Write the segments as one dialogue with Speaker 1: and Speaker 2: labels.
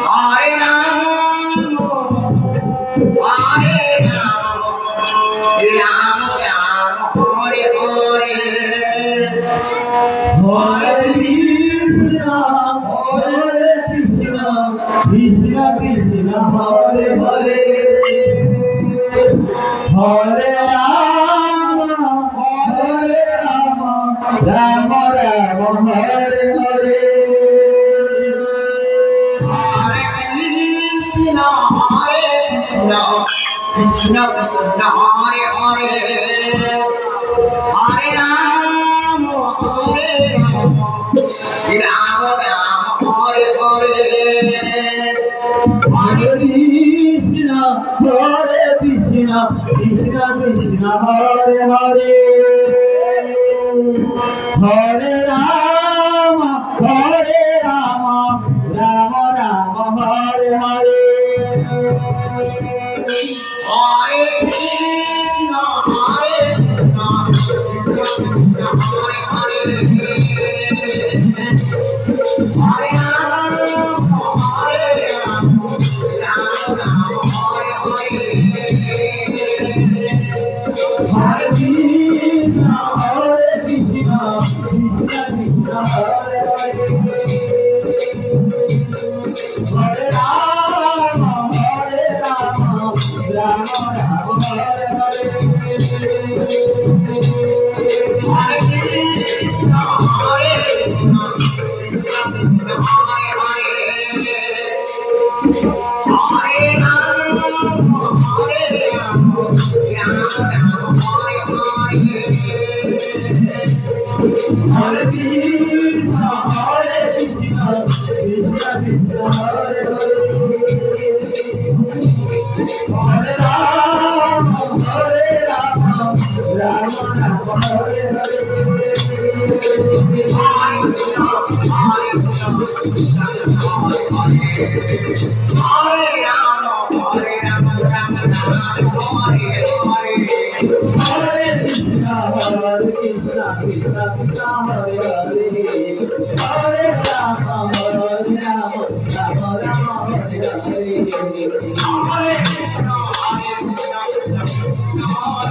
Speaker 1: Hare Ram Hare Krishna, Hare Krishna, Krishna Krishna, Hare Hare, Hare Rama, Hare Rama, Rama Rama, Hare Hare.
Speaker 2: Hare Krishna, Hare Krishna, Krishna Krishna, Hare Hare, Hare Rama, Hare Rama, Rama Rama, Hare Hare.
Speaker 1: Hare Krishna, Hare Krishna, Krishna Krishna, Hare Hare, Hare Rama, Hare Rama, Rama Rama, Hare Hare.
Speaker 2: Hare Krishna, Hare Krishna, Krishna Krishna, Hare Hare, Hare Rama, Hare Rama, Rama Rama, Hare Hare.
Speaker 1: Hare Krishna, Hare Krishna, Krishna Krishna, Hare Hare, Hare Rama, Hare Rama, Rama Rama, Hare Hare.
Speaker 2: Hare Krishna, Hare Krishna, Krishna Krishna, Hare Hare, Hare Rama, Hare Rama, Rama Rama, Hare Hare.
Speaker 1: Hare Krishna, Hare Krishna, Krishna Krishna, Hare Hare,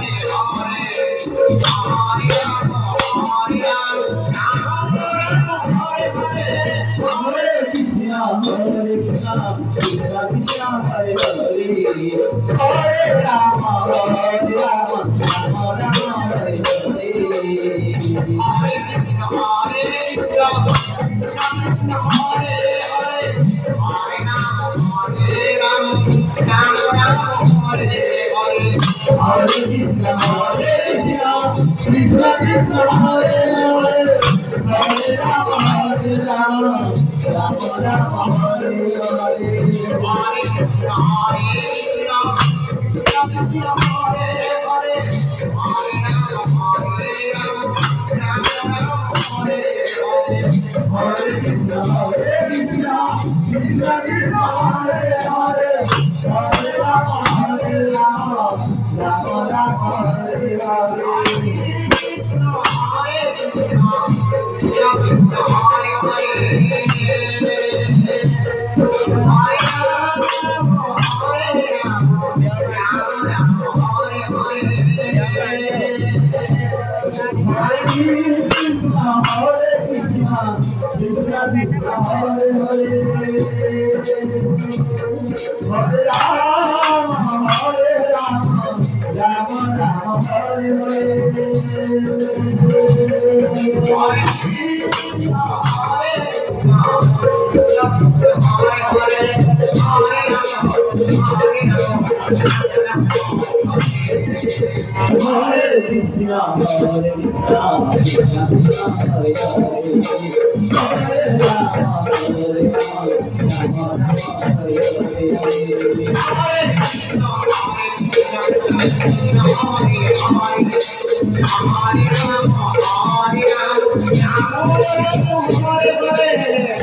Speaker 1: Hare Rama, Hare Rama, Rama Rama, Hare Hare. Hare Krishna, Hare Krishna, Krishna Krishna, Hare Hare, Hare Rama, Hare Rama, Rama Rama, Hare Hare. Hare Krishna, Hare Krishna, Krishna Krishna, Hare Hare, Hare Rama, Hare Rama, Rama Rama, Hare Hare. Hare Krishna, Hare Krishna, Krishna Krishna, Hare Hare, Hare Rama, Hare Rama, Rama Rama, Hare Hare. Hare Krishna, Hare Krishna, Krishna Krishna, Hare Hare, Hare Rama, Hare Rama, Rama Rama, Hare Hare. Hare Krishna, Hare Krishna, Krishna Krishna, Hare Hare, Hare Rama, Hare Rama, Rama Rama, Hare Hare.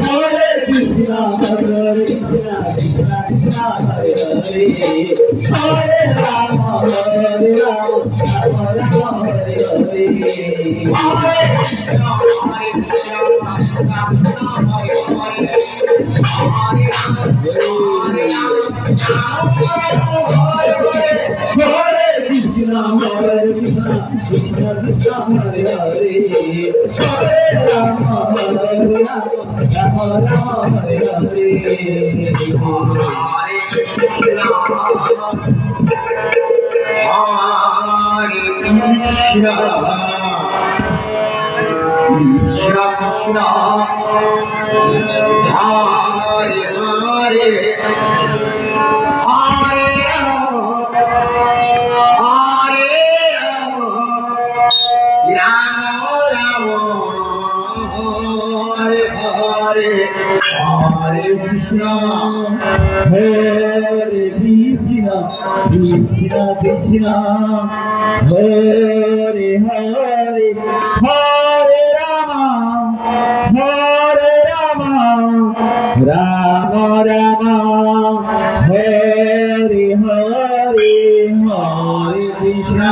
Speaker 1: Hare Krishna, Hare Krishna, Krishna Krishna, Hare Hare, Hare Rama, Hare Rama, Rama Rama, Hare Krishna, Hare Krishna, Krishna Krishna, Hare Hare, Hare Rama, Hare Rama, Rama Rama, Hare Hare. Hare Krishna Hare Krishna Krishna Krishna Hare Hare Hare Rama Hare Rama Rama Rama Hare Hare
Speaker 2: Hare Krishna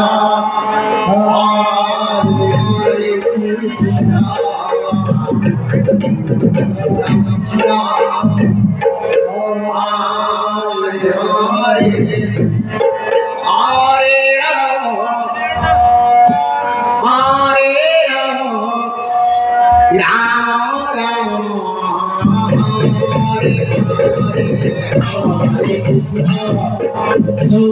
Speaker 2: Krishna Krishna Hare Hare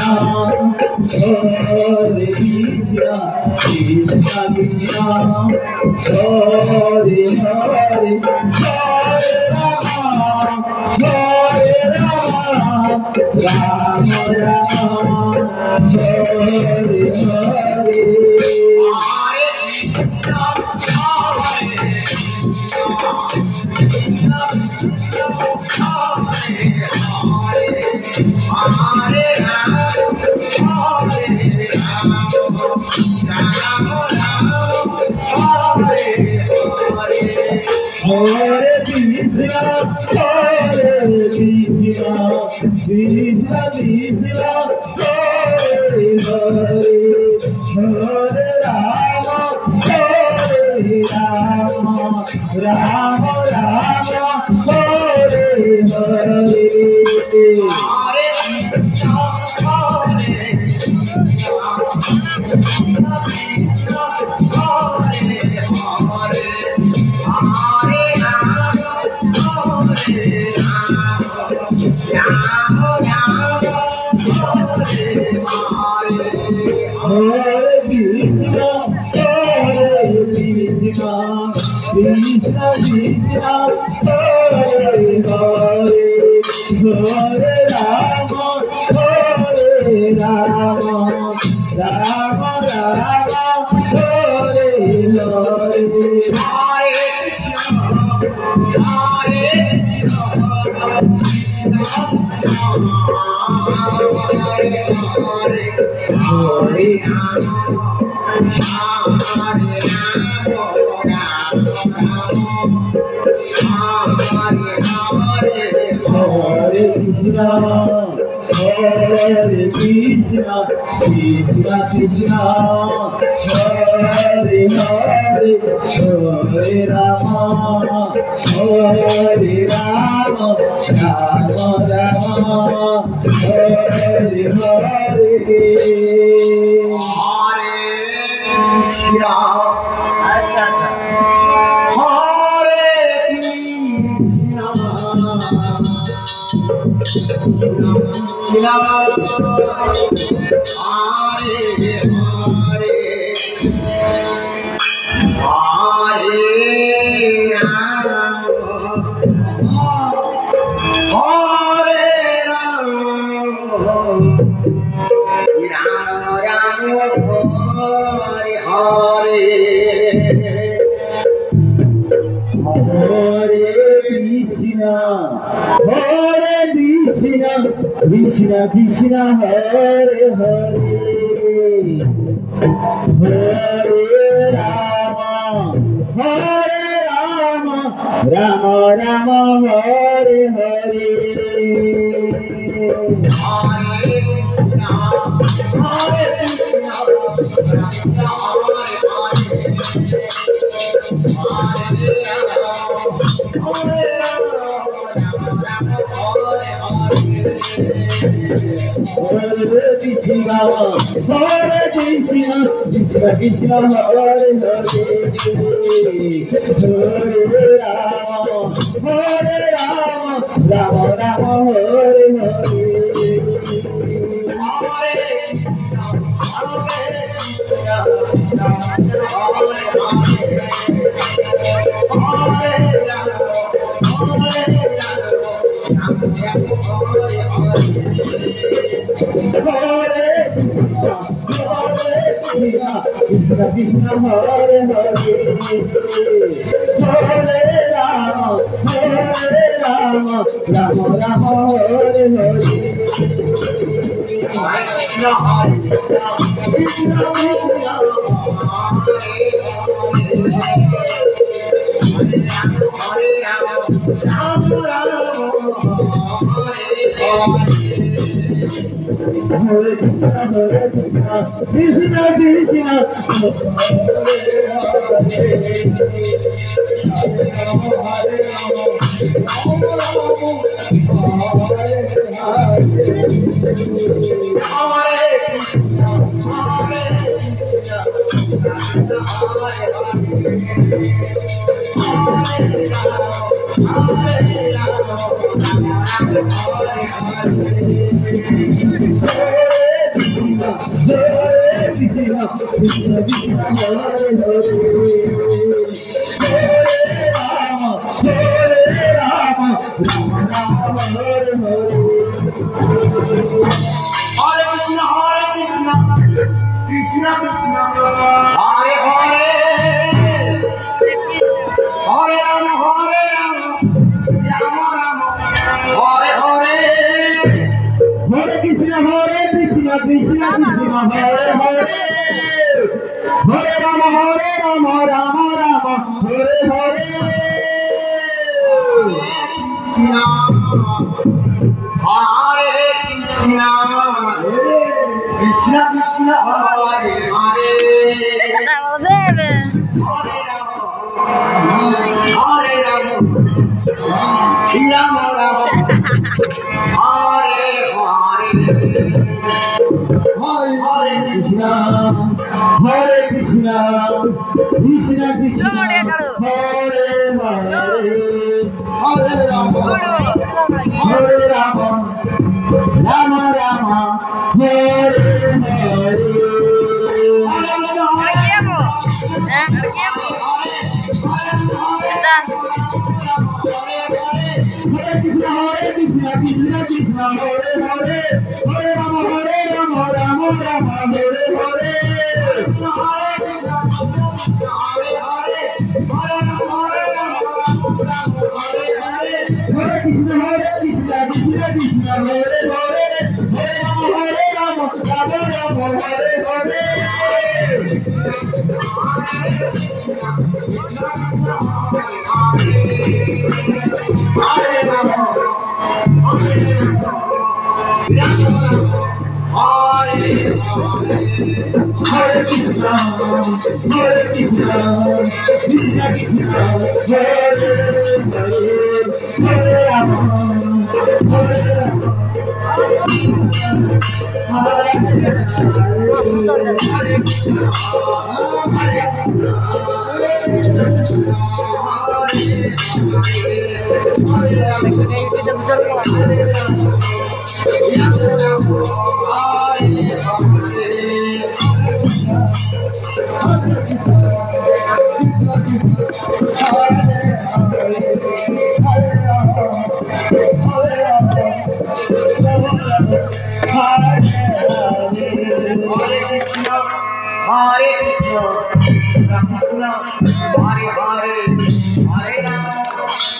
Speaker 2: Hare Hare Krishna
Speaker 1: Hare Krishna Krishna Krishna Hare Hare Hare Rama Rama Rama Hare Hare Hare Krishna Hare Krishna Hare Krishna Krishna Hare Hare Hare Rama Hare Rama Rama Rama Hare Hare Hare Krishna Hare Krishna Krishna Krishna Hare Hare Hare Rama Hare Rama Rama Rama Hare Hare Krishna Krishna Hare Hare Hare Rama Rama Rama Hare Hare Hare Krishna Krishna Krishna Krishna Hare Hare Hare Rama Rama Rama Hare Hare Hare Krishna Krishna Krishna Hare Hare Hare Rama Rama Rama Hare Hare Krishna Hare Krishna Krishna Krishna Hare Hare Hare Rama Rama Rama Hare Hare Hare Krishna Krishna Krishna Hare Hare Hare Rama Rama Rama Hare Hare Hare Krishna Krishna Krishna Hare Hare Hare Rama Rama Hare Hare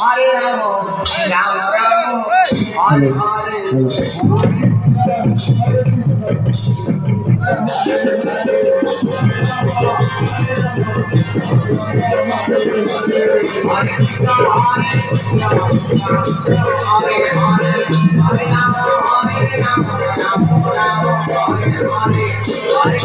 Speaker 1: Hare Rama, Rama Rama,
Speaker 2: Hare Hare